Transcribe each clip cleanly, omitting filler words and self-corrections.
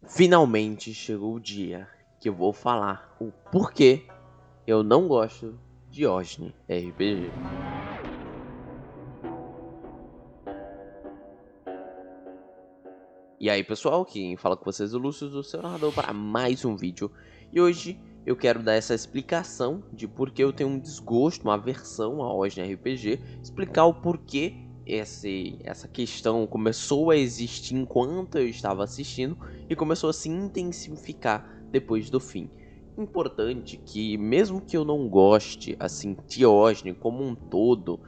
Finalmente chegou o dia que eu vou falar o porquê eu não gosto de Osni RPG. E aí pessoal, quem fala com vocês é o Lúcio, do seu narrador, para mais um vídeo. E hoje eu quero dar essa explicação de por que eu tenho um desgosto, uma aversão a Osni RPG, explicar o porquê essa questão começou a existir enquanto eu estava assistindo e começou a se intensificar depois do fim. Importante que, mesmo que eu não goste assim de Osni como um todo,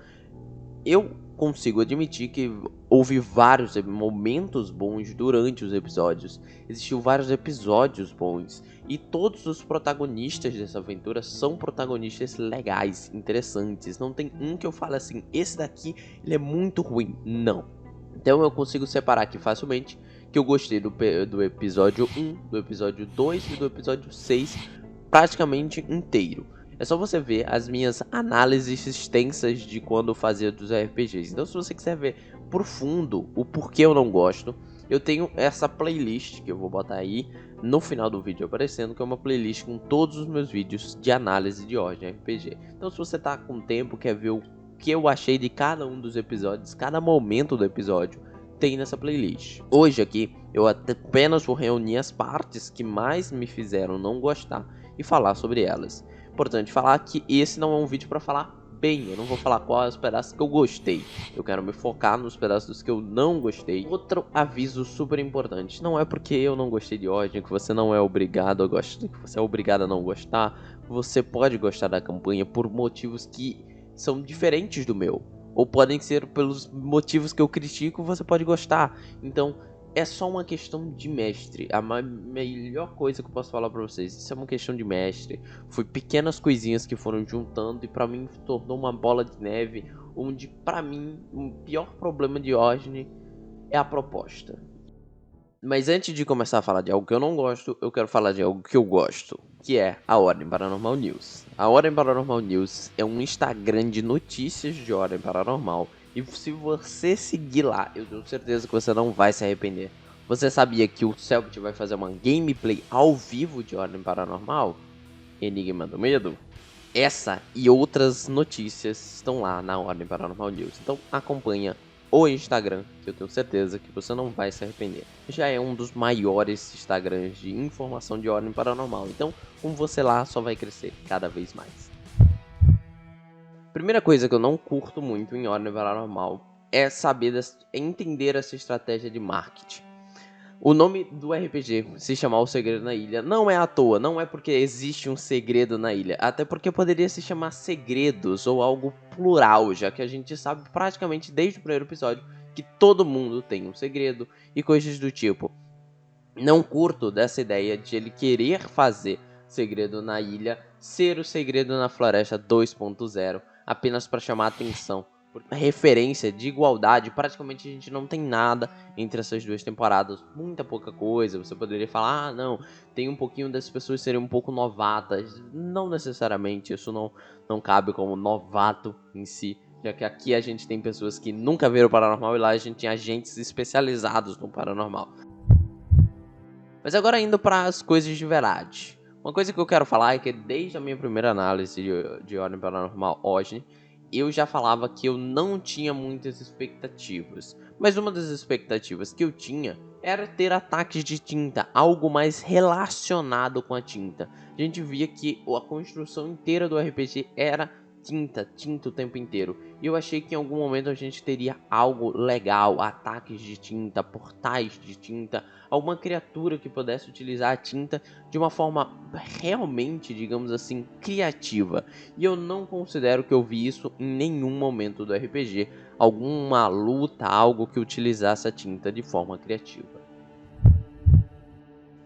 eu consigo admitir que houve vários momentos bons durante os episódios. Existiu vários episódios bons. E todos os protagonistas dessa aventura são protagonistas legais, interessantes. Não tem um que eu fale assim, esse daqui ele é muito ruim. Não. Então eu consigo separar aqui facilmente que eu gostei do episódio 1, do episódio 2 e do episódio 6 praticamente inteiro. É só você ver as minhas análises extensas de quando eu fazia dos RPGs. Então se você quiser ver por fundo o porquê eu não gosto, eu tenho essa playlist que eu vou botar aí no final do vídeo aparecendo, que é uma playlist com todos os meus vídeos de análise de Ordem RPG. Então se você tá com tempo, quer ver o que eu achei de cada um dos episódios, cada momento do episódio, tem nessa playlist. Hoje aqui eu apenas vou reunir as partes que mais me fizeram não gostar e falar sobre elas. Importante falar que esse não é um vídeo para falar bem, eu não vou falar quais os pedaços que eu gostei, eu quero me focar nos pedaços que eu não gostei. Outro aviso super importante, não é porque eu não gostei de Ordem que você não é obrigado a gostar, que você é obrigado a não gostar. Você pode gostar da campanha por motivos que são diferentes do meu, ou podem ser pelos motivos que eu critico, você pode gostar. Então é só uma questão de mestre. A melhor coisa que eu posso falar pra vocês, isso é uma questão de mestre. Foi pequenas coisinhas que foram juntando e pra mim tornou uma bola de neve, onde pra mim o pior problema de Osni é a proposta. Mas antes de começar a falar de algo que eu não gosto, eu quero falar de algo que eu gosto, que é a Ordem Paranormal News. A Ordem Paranormal News é um Instagram de notícias de Ordem Paranormal. E se você seguir lá, eu tenho certeza que você não vai se arrepender. Você sabia que o Selbit vai fazer uma gameplay ao vivo de Ordem Paranormal? Enigma do Medo? Essa e outras notícias estão lá na Ordem Paranormal News. Então acompanha o Instagram, que eu tenho certeza que você não vai se arrepender. Já é um dos maiores Instagrams de informação de Ordem Paranormal. Então, com você lá, só vai crescer cada vez mais. Primeira coisa que eu não curto muito em Ordem Paranormal é entender essa estratégia de marketing. O nome do RPG se chamar O Segredo na Ilha não é à toa, não é porque existe um segredo na ilha, até porque poderia se chamar Segredos ou algo plural, já que a gente sabe praticamente desde o primeiro episódio que todo mundo tem um segredo e coisas do tipo. Não curto dessa ideia de ele querer fazer Segredo na Ilha ser o Segredo na Floresta 2.0 apenas para chamar atenção. A referência de igualdade, praticamente a gente não tem nada entre essas duas temporadas, muita pouca coisa. Você poderia falar, ah não, tem um pouquinho das pessoas serem um pouco novatas. Não necessariamente, isso não cabe como novato em si, já que aqui a gente tem pessoas que nunca viram o paranormal e lá a gente tem agentes especializados no paranormal. Mas agora indo para as coisas de verdade. Uma coisa que eu quero falar é que desde a minha primeira análise de Ordem Paranormal hoje, eu já falava que eu não tinha muitas expectativas. Mas uma das expectativas que eu tinha era ter ataques de tinta, algo mais relacionado com a tinta. A gente via que a construção inteira do RPG era tinta o tempo inteiro. E eu achei que em algum momento a gente teria algo legal, ataques de tinta, portais de tinta, alguma criatura que pudesse utilizar a tinta de uma forma realmente, digamos assim, criativa. E eu não considero que eu vi isso em nenhum momento do RPG, alguma luta, algo que utilizasse a tinta de forma criativa.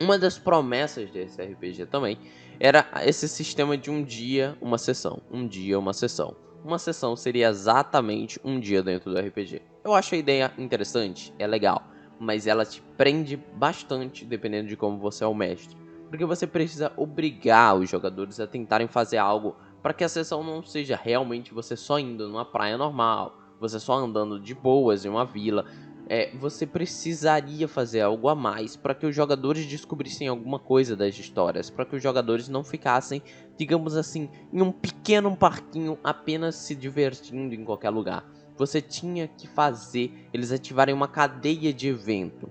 Uma das promessas desse RPG também era esse sistema de um dia, uma sessão. Um dia, uma sessão. Uma sessão seria exatamente um dia dentro do RPG. Eu acho a ideia interessante, é legal, mas ela te prende bastante dependendo de como você é o mestre. Porque você precisa obrigar os jogadores a tentarem fazer algo para que a sessão não seja realmente você só indo numa praia normal, você só andando de boas em uma vila. você precisaria fazer algo a mais para que os jogadores descobrissem alguma coisa das histórias, para que os jogadores não ficassem, digamos assim, em um pequeno parquinho apenas se divertindo em qualquer lugar. Você tinha que fazer eles ativarem uma cadeia de evento.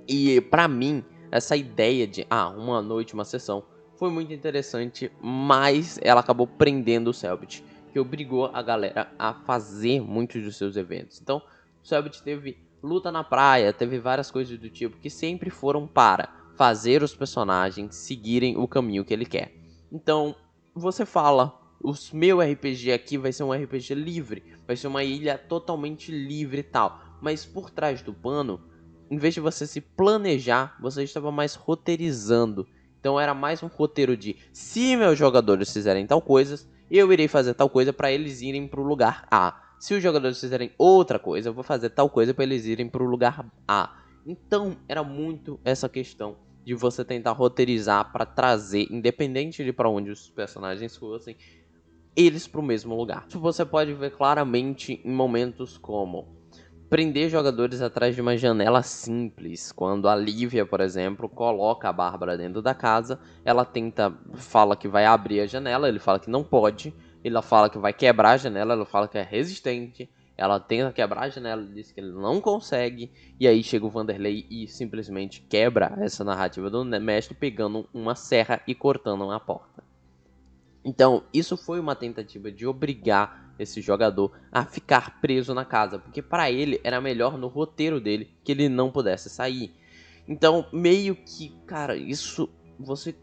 E pra mim, essa ideia de uma noite, uma sessão, foi muito interessante, mas ela acabou prendendo o Cellbit, que obrigou a galera a fazer muitos dos seus eventos. Então, o Cellbit teve luta na praia, teve várias coisas do tipo que sempre foram para fazer os personagens seguirem o caminho que ele quer. Então, você fala, o meu RPG aqui vai ser um RPG livre, vai ser uma ilha totalmente livre e tal, mas por trás do pano, em vez de você se planejar, você estava mais roteirizando. Então era mais um roteiro de, se meus jogadores fizerem tal coisa, eu irei fazer tal coisa para eles irem para o lugar A. Se os jogadores fizerem outra coisa, eu vou fazer tal coisa para eles irem para o lugar A. Então era muito essa questão de você tentar roteirizar para trazer, independente de para onde os personagens fossem, eles para o mesmo lugar. Isso você pode ver claramente em momentos como prender jogadores atrás de uma janela simples. Quando a Lívia, por exemplo, coloca a Bárbara dentro da casa, ela fala que vai abrir a janela, ele fala que não pode, ela fala que vai quebrar a janela, ela fala que é resistente, ela tenta quebrar a janela, diz que ele não consegue, e aí chega o Vanderlei e simplesmente quebra essa narrativa do mestre, pegando uma serra e cortando uma porta. Então, isso foi uma tentativa de obrigar esse jogador a ficar preso na casa, porque para ele era melhor no roteiro dele que ele não pudesse sair. Então, meio que, cara, isso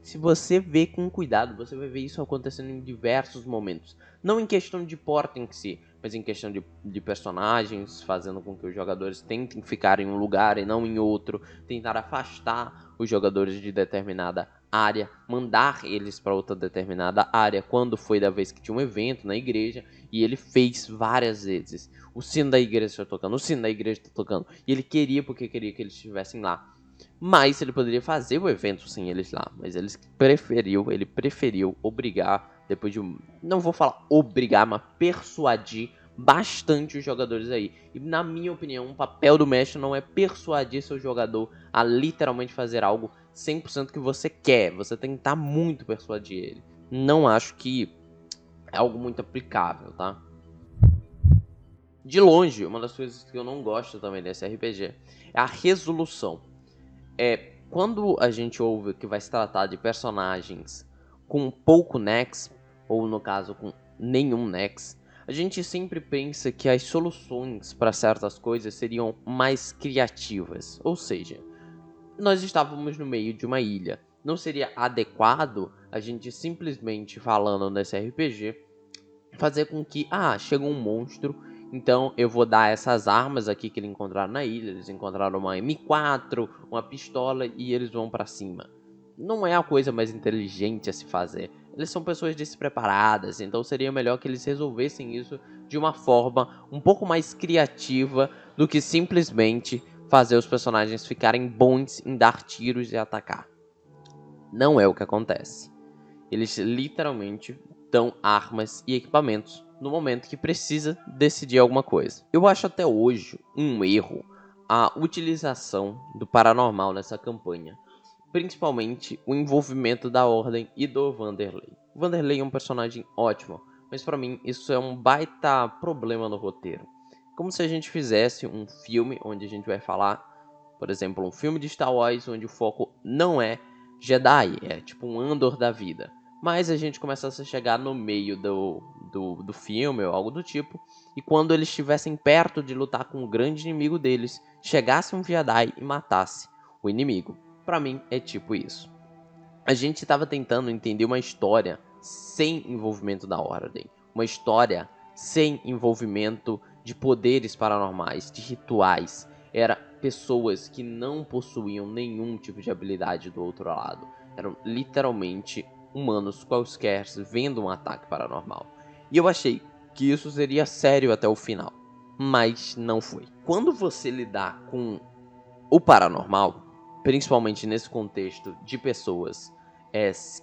se você vê com cuidado, você vai ver isso acontecendo em diversos momentos. Não em questão de porta em si, mas em questão de personagens, fazendo com que os jogadores tentem ficar em um lugar e não em outro, tentar afastar os jogadores de determinada área, mandar eles para outra determinada área, quando foi da vez que tinha um evento na igreja, e ele fez várias vezes. O sino da igreja está tocando, o sino da igreja está tocando, e ele queria porque queria que eles estivessem lá. Mas ele poderia fazer o evento sem eles lá, mas ele preferiu obrigar, depois de não vou falar obrigar, mas persuadir bastante os jogadores aí. E na minha opinião, o papel do mestre não é persuadir seu jogador a literalmente fazer algo 100% que você quer, você tentar muito persuadir ele. Não acho que é algo muito aplicável, tá? De longe, uma das coisas que eu não gosto também desse RPG é a resolução. Quando a gente ouve que vai se tratar de personagens com pouco Nex, ou no caso com nenhum Nex, a gente sempre pensa que as soluções para certas coisas seriam mais criativas. Ou seja, nós estávamos no meio de uma ilha. Não seria adequado a gente simplesmente, falando nesse RPG, fazer com que, chega um monstro, então eu vou dar essas armas aqui que eles encontraram na ilha. Eles encontraram uma M4, uma pistola e eles vão pra cima. Não é a coisa mais inteligente a se fazer. Eles são pessoas despreparadas, então seria melhor que eles resolvessem isso de uma forma um pouco mais criativa do que simplesmente fazer os personagens ficarem bons em dar tiros e atacar. Não é o que acontece. Eles literalmente dão armas e equipamentos no momento que precisa decidir alguma coisa. Eu acho até hoje um erro a utilização do paranormal nessa campanha, principalmente o envolvimento da Ordem e do Vanderlei. O Vanderlei é um personagem ótimo, mas para mim isso é um baita problema no roteiro. Como se a gente fizesse um filme onde a gente vai falar, por exemplo, um filme de Star Wars onde o foco não é Jedi, é tipo um Andor da vida. Mas a gente começa a chegar no meio do filme ou algo do tipo, e quando eles estivessem perto de lutar com o grande inimigo deles, chegasse um Jedi e matasse o inimigo. Pra mim é tipo isso. A gente estava tentando entender uma história sem envolvimento da Ordem, uma história sem envolvimento de poderes paranormais, de rituais. Era pessoas que não possuíam nenhum tipo de habilidade do outro lado. Eram literalmente humanos quaisquer vendo um ataque paranormal. E eu achei que isso seria sério até o final, mas não foi. Quando você lidar com o paranormal, principalmente nesse contexto de pessoas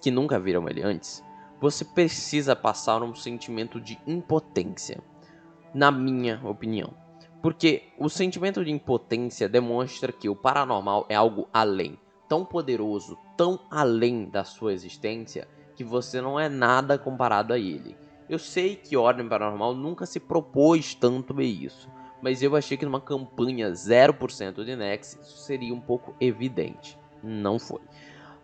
que nunca viram ele antes, você precisa passar um sentimento de impotência, na minha opinião. Porque o sentimento de impotência demonstra que o paranormal é algo além, tão poderoso, tão além da sua existência, que você não é nada comparado a ele. Eu sei que Ordem Paranormal nunca se propôs tanto a isso, mas eu achei que numa campanha 0% de Nex isso seria um pouco evidente. Não foi.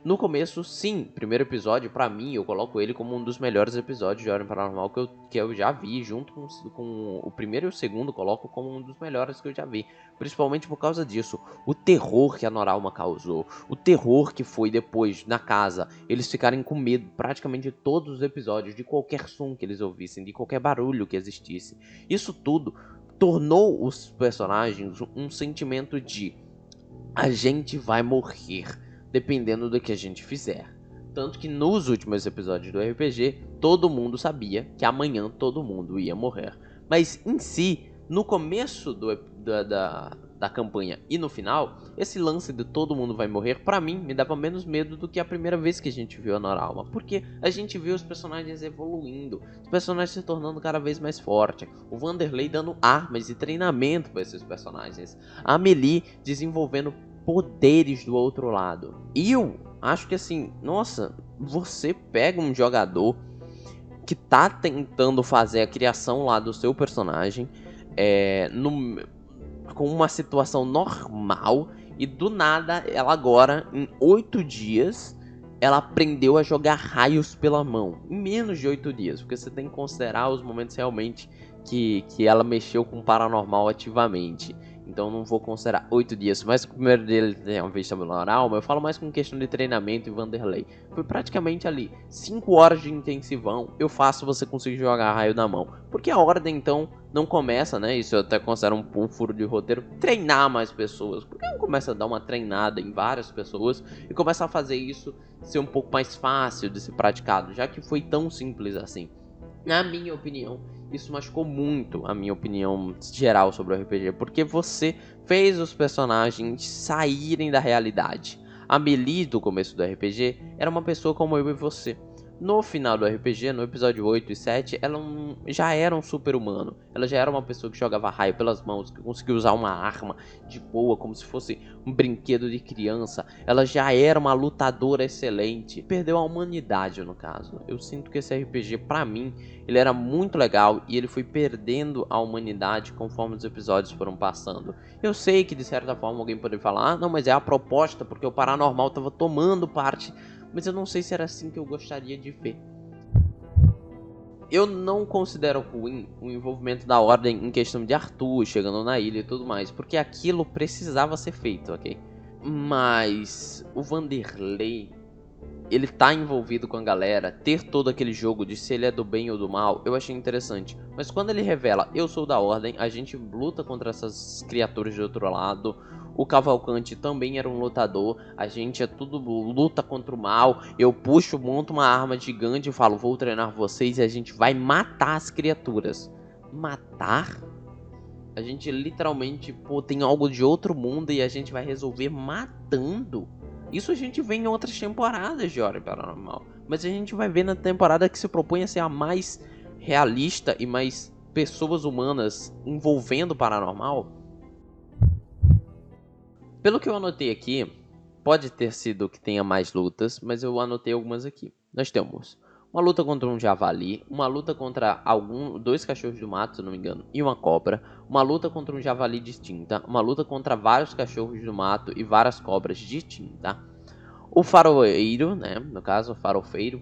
No começo, sim, primeiro episódio, pra mim, eu coloco ele como um dos melhores episódios de Ordem Paranormal que eu já vi, junto com o primeiro e o segundo, coloco como um dos melhores que eu já vi. Principalmente por causa disso, o terror que a Noralma causou, o terror que foi depois na casa, eles ficarem com medo praticamente de todos os episódios, de qualquer som que eles ouvissem, de qualquer barulho que existisse. Isso tudo tornou os personagens um sentimento de a gente vai morrer dependendo do que a gente fizer. Tanto que nos últimos episódios do RPG, todo mundo sabia que amanhã todo mundo ia morrer. Mas em si, no começo da campanha e no final, esse lance de todo mundo vai morrer, pra mim, me dava menos medo do que a primeira vez que a gente viu a Noralma. Porque a gente viu os personagens evoluindo, os personagens se tornando cada vez mais fortes. O Vanderlei dando armas e treinamento para esses personagens. A Amelie desenvolvendo poderes do outro lado. E eu acho que assim, nossa, você pega um jogador que tá tentando fazer a criação lá do seu personagem com uma situação normal e do nada ela agora, em 8 dias, ela aprendeu a jogar raios pela mão. Em menos de 8 dias, porque você tem que considerar os momentos realmente que ela mexeu com o paranormal ativamente. Então não vou considerar 8 dias, mas o primeiro dele tem uma vista moral, mas eu falo mais com questão de treinamento e Vanderlei. Foi praticamente ali, 5 horas de intensivão, eu faço você conseguir jogar raio na mão. Porque a ordem então não começa, né, isso eu até considero um furo de roteiro, treinar mais pessoas. Porque não começa a dar uma treinada em várias pessoas e começa a fazer isso ser um pouco mais fácil de ser praticado, já que foi tão simples assim. Na minha opinião, isso machucou muito a minha opinião geral sobre o RPG, porque você fez os personagens saírem da realidade. A Melie do começo do RPG era uma pessoa como eu e você. No final do RPG, no episódio 8 e 7, ela já era um super-humano. Ela já era uma pessoa que jogava raio pelas mãos, que conseguia usar uma arma de boa, como se fosse um brinquedo de criança. Ela já era uma lutadora excelente. Perdeu a humanidade, no caso. Eu sinto que esse RPG, pra mim, ele era muito legal e ele foi perdendo a humanidade conforme os episódios foram passando. Eu sei que, de certa forma, alguém poderia falar, ah, não, mas é a proposta, porque o paranormal estava tomando parte... Mas eu não sei se era assim que eu gostaria de ver. Eu não considero ruim o envolvimento da Ordem em questão de Arthur chegando na ilha e tudo mais, porque aquilo precisava ser feito, ok? Mas o Vanderlei, ele tá envolvido com a galera, ter todo aquele jogo de se ele é do bem ou do mal, eu achei interessante. Mas quando ele revela, eu sou da Ordem, a gente luta contra essas criaturas do outro lado, o Cavalcante também era um lutador, a gente é tudo luta contra o mal, eu puxo, monto uma arma gigante e falo, vou treinar vocês e a gente vai matar as criaturas. Matar? A gente literalmente, pô, tem algo de outro mundo e a gente vai resolver matando? Isso a gente vê em outras temporadas de Ordem Paranormal. Mas a gente vai ver na temporada que se propõe a ser a mais realista e mais pessoas humanas envolvendo o paranormal. Pelo que eu anotei aqui, pode ter sido que tenha mais lutas, mas eu anotei algumas aqui. Nós temos uma luta contra um javali, uma luta contra dois cachorros do mato, se não me engano, e uma cobra, uma luta contra um javali distinta, uma luta contra vários cachorros do mato e várias cobras distintas, o faroeiro, né, no caso, o farofeiro,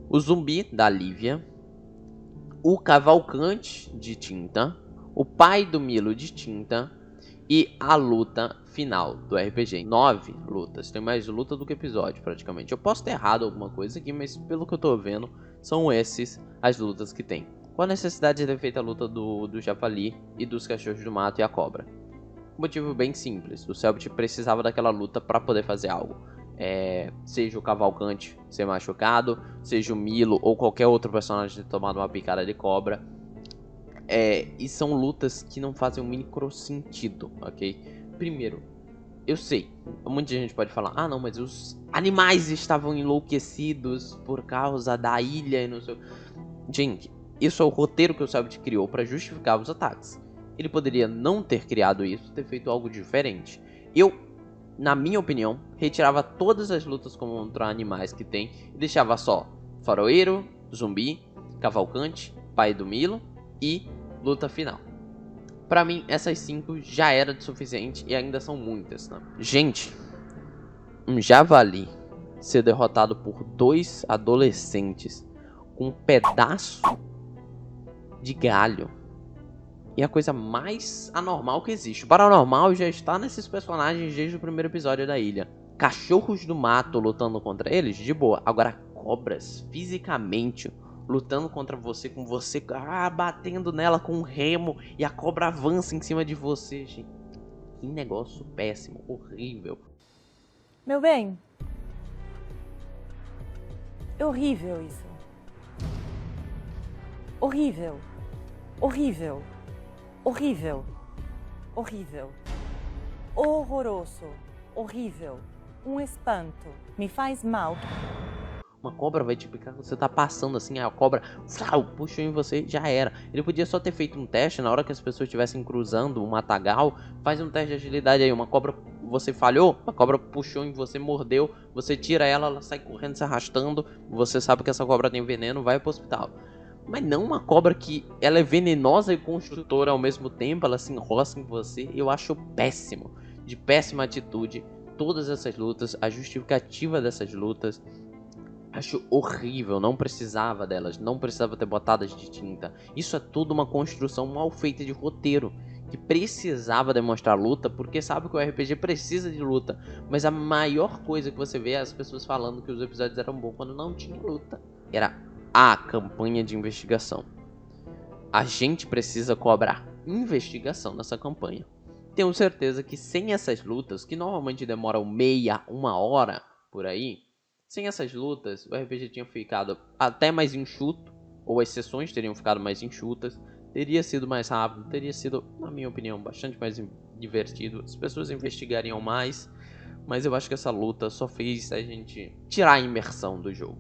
o zumbi da Lívia, o cavalcante de tinta, o pai do Milo de tinta e a luta final do RPG. 9 lutas, tem mais luta do que episódio praticamente. Eu posso ter errado alguma coisa aqui, mas pelo que eu tô vendo, são esses as lutas que tem. Com a necessidade de ter feito a luta do javali e dos cachorros do mato e a cobra. Motivo bem simples, o Selbit precisava daquela luta para poder fazer algo. Seja o Cavalcante ser machucado, seja o Milo ou qualquer outro personagem ter tomado uma picada de cobra. E são lutas que não fazem um micro sentido, ok? Primeiro, eu sei, muita gente pode falar, ah não, mas os animais estavam enlouquecidos por causa da ilha e não sei. Gente, isso é o roteiro que o Selbit criou para justificar os ataques. ele poderia não ter criado isso, ter feito algo diferente. Eu, na minha opinião, retirava todas as lutas contra animais que tem e deixava só faroeiro, zumbi, cavalcante, pai do Milo e luta final. Pra mim, essas 5 já era de suficiente e ainda são muitas, né? Gente, um javali ser derrotado por 2 adolescentes com um pedaço de galho é a coisa mais anormal que existe. O paranormal já está nesses personagens desde o primeiro episódio da ilha. Cachorros do mato lutando contra eles, de boa. Agora, cobras, fisicamente, lutando contra você, com você batendo nela com um remo e a cobra avança em cima de você, gente. Que negócio péssimo, horrível. Meu bem, é horrível isso. Horrível. Horrível. Horrível. Horrível. Horroroso. Horrível. Um espanto. Me faz mal. Uma cobra vai te picar, você tá passando assim, a cobra puxou em você, já era. Ele podia só ter feito um teste na hora que as pessoas estivessem cruzando um matagal. Faz um teste de agilidade aí, uma cobra, você falhou, a cobra puxou em você, mordeu, você tira ela, ela sai correndo, se arrastando. Você sabe que essa cobra tem veneno, vai pro hospital. Mas não uma cobra que ela é venenosa e construtora ao mesmo tempo, ela se enrosca em você. Eu acho péssimo, de péssima atitude, todas essas lutas, a justificativa dessas lutas. Acho horrível, não precisava delas, não precisava ter botadas de tinta. Isso é tudo uma construção mal feita de roteiro, que precisava demonstrar luta, porque sabe que o RPG precisa de luta. Mas a maior coisa que você vê é as pessoas falando que os episódios eram bons quando não tinha luta. Era a campanha de investigação. A gente precisa cobrar investigação nessa campanha. Tenho certeza que sem essas lutas, que normalmente demoram meia, 1 hora, por aí, sem essas lutas, o RPG tinha ficado até mais enxuto, ou as sessões teriam ficado mais enxutas, teria sido mais rápido, teria sido, na minha opinião, bastante mais divertido, as pessoas investigariam mais, mas eu acho que essa luta só fez a gente tirar a imersão do jogo.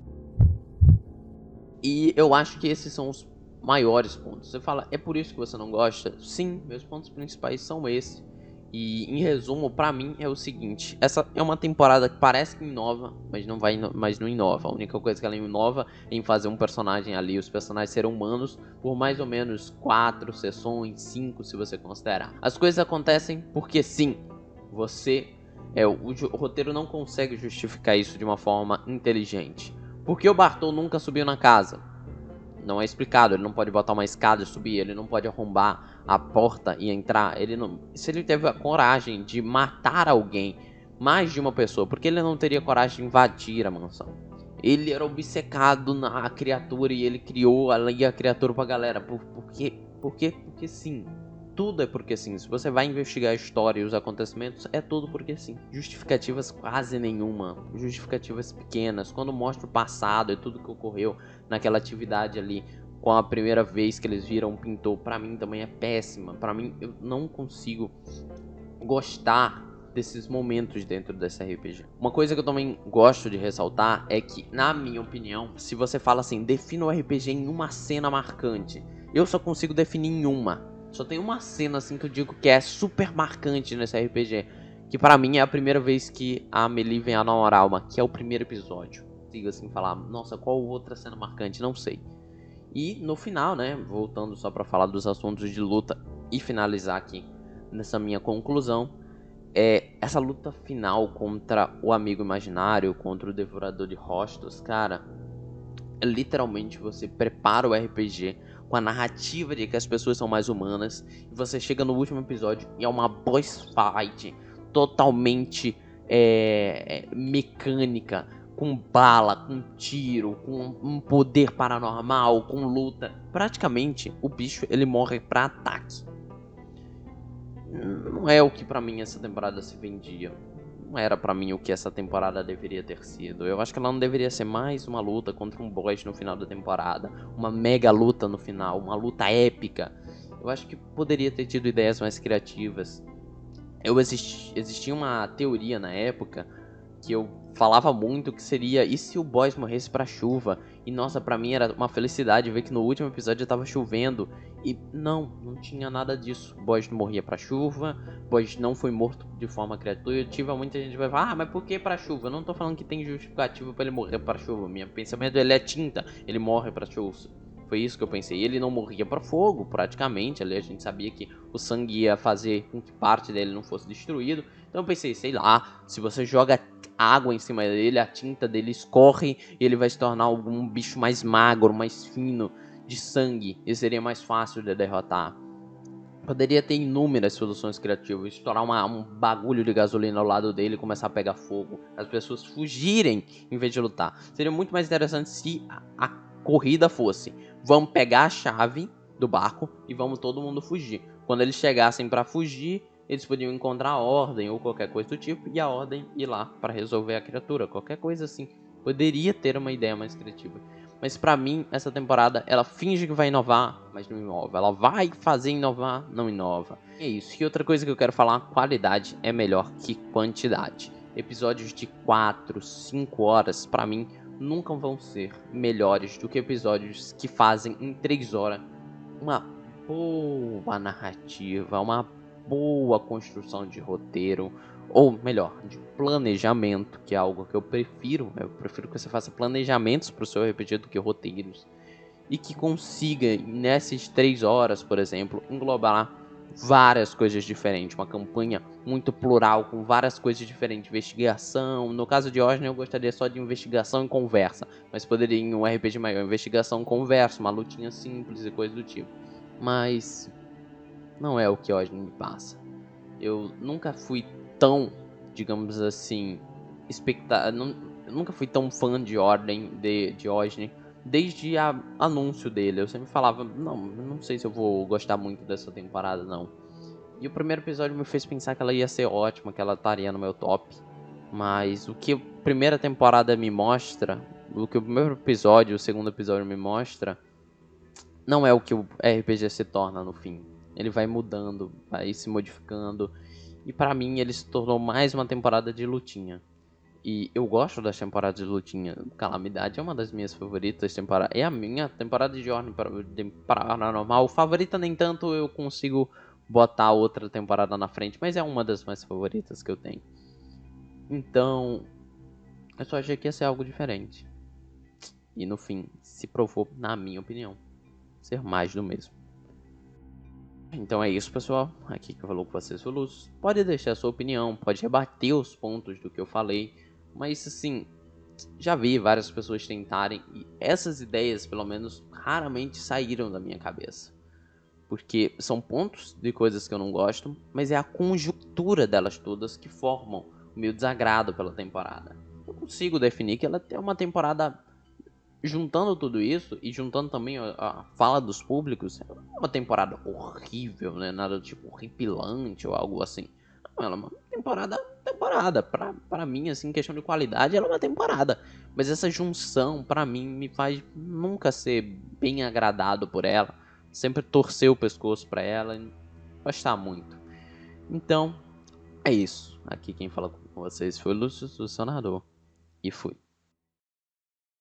E eu acho que esses são os maiores pontos. Você fala, é por isso que você não gosta? Sim, meus pontos principais são esses. E em resumo, pra mim é o seguinte: essa é uma temporada que parece que inova, mas não inova. A única coisa que ela inova é em fazer um personagem ali, os personagens serem humanos por mais ou menos 4 sessões, 5 se você considerar. As coisas acontecem porque sim, o roteiro não consegue justificar isso de uma forma inteligente. Por que o Bartol nunca subiu na casa? Não é explicado, ele não pode botar uma escada e subir, ele não pode arrombar a porta e entrar, se ele teve a coragem de matar alguém, mais de uma pessoa, porque ele não teria coragem de invadir a mansão? Ele era obcecado na criatura e ele criou ali a criatura pra galera, por quê? Porque sim. Tudo é porque sim. Se você vai investigar a história e os acontecimentos, é tudo porque sim. Justificativas quase nenhuma. Justificativas pequenas. Quando mostra o passado e tudo que ocorreu naquela atividade ali, com a primeira vez que eles viram um pintor, pra mim também é péssima. Pra mim, eu não consigo gostar desses momentos dentro desse RPG. Uma coisa que eu também gosto de ressaltar é que, na minha opinião, se você fala assim, defina o RPG em uma cena marcante, eu só consigo definir em uma. Só tem uma cena assim que eu digo que é super marcante nesse RPG, que pra mim é a primeira vez que a Amelie vem a namorar Alma, que é o primeiro episódio. Consigo assim falar, nossa, qual outra cena marcante? Não sei. E no final, né, voltando só pra falar dos assuntos de luta e finalizar aqui nessa minha conclusão, essa luta final contra o amigo imaginário, contra o devorador de rostos, cara, literalmente você prepara o RPG com a narrativa de que as pessoas são mais humanas, e você chega no último episódio e é uma boss fight totalmente mecânica, com bala, com tiro, com um poder paranormal, com luta. Praticamente o bicho ele morre pra ataque. Não é o que pra mim essa temporada se vendia. Não era pra mim o que essa temporada deveria ter sido. Eu acho que ela não deveria ser mais uma luta contra um boss no final da temporada, uma mega luta no final, uma luta épica. Eu acho que poderia ter tido ideias mais criativas. Existia uma teoria na época que eu falava muito que seria, e se o Boys morresse pra chuva? E nossa, pra mim era uma felicidade ver que no último episódio tava chovendo. E não tinha nada disso. O Boys não morria pra chuva, o Boys não foi morto de forma criativa. Muita gente vai falar, mas por que pra chuva? Eu não tô falando que tem justificativo pra ele morrer pra chuva. Meu pensamento, ele é tinta, ele morre pra chuva. Foi isso que eu pensei. Ele não morria pra fogo, praticamente. Ali a gente sabia que o sangue ia fazer com que parte dele não fosse destruído. Então eu pensei, sei lá, se você joga água em cima dele, a tinta dele escorre e ele vai se tornar algum bicho mais magro, mais fino, de sangue. E seria mais fácil de derrotar. Poderia ter inúmeras soluções criativas. Estourar um bagulho de gasolina ao lado dele e começar a pegar fogo. As pessoas fugirem em vez de lutar. Seria muito mais interessante se a corrida fosse: vamos pegar a chave do barco e vamos todo mundo fugir. Quando eles chegassem pra fugir, eles podiam encontrar a ordem ou qualquer coisa do tipo, e a ordem ir lá pra resolver a criatura, qualquer coisa assim. Poderia ter uma ideia mais criativa. Mas pra mim, essa temporada, ela finge que vai inovar, mas não inova. Ela vai fazer inovar, não inova. É isso. E outra coisa que eu quero falar, qualidade é melhor que quantidade. Episódios de 4, 5 horas, pra mim, nunca vão ser melhores do que episódios que fazem em 3 horas uma boa narrativa, uma boa construção de roteiro, ou melhor, de planejamento, que é algo que eu prefiro. Eu prefiro que você faça planejamentos para o seu RPG do que roteiros. E que consiga, nessas 3 horas, por exemplo, englobar várias coisas diferentes. Uma campanha muito plural, com várias coisas diferentes. Investigação. No caso de Osner, eu gostaria só de investigação e conversa. Mas poderia, em um RPG maior, investigação, conversa, uma lutinha simples e coisa do tipo. Mas não é o que Osner me passa. Eu nunca fui tão, digamos assim, eu nunca fui tão fã de Ordem de Osner desde o anúncio dele. Eu sempre falava, não sei se eu vou gostar muito dessa temporada, não. E o primeiro episódio me fez pensar que ela ia ser ótima, que ela estaria no meu top. Mas o que a primeira temporada me mostra, o que o primeiro episódio, o segundo episódio me mostra, não é o que o RPG se torna no fim. Ele vai mudando, vai se modificando. E pra mim ele se tornou mais uma temporada de lutinha. E eu gosto das temporadas de lutinha. Calamidade é uma das minhas favoritas temporadas. É a minha temporada de Ordem Paranormal. Favorita nem tanto, eu consigo botar outra temporada na frente. Mas é uma das mais favoritas que eu tenho. Então, eu só achei que ia ser algo diferente. E no fim, se provou, na minha opinião, ser mais do mesmo. Então é isso, pessoal. Aqui que eu falo com vocês foi o Lúcio. Pode deixar a sua opinião, pode rebater os pontos do que eu falei. Mas assim, já vi várias pessoas tentarem e essas ideias, pelo menos, raramente saíram da minha cabeça. Porque são pontos de coisas que eu não gosto, mas é a conjuntura delas todas que formam o meu desagrado pela temporada. Eu consigo definir que ela é uma temporada, juntando tudo isso e juntando também a fala dos públicos, é uma temporada horrível, né? Nada tipo horripilante ou algo assim. Não, ela é uma temporada. Pra mim, assim, em questão de qualidade, ela é uma temporada. Mas essa junção, pra mim, me faz nunca ser bem agradado por ela. Sempre torcer o pescoço pra ela e gostar muito. Então, é isso. Aqui quem fala com vocês foi o Lúcio, o Sonador. E fui.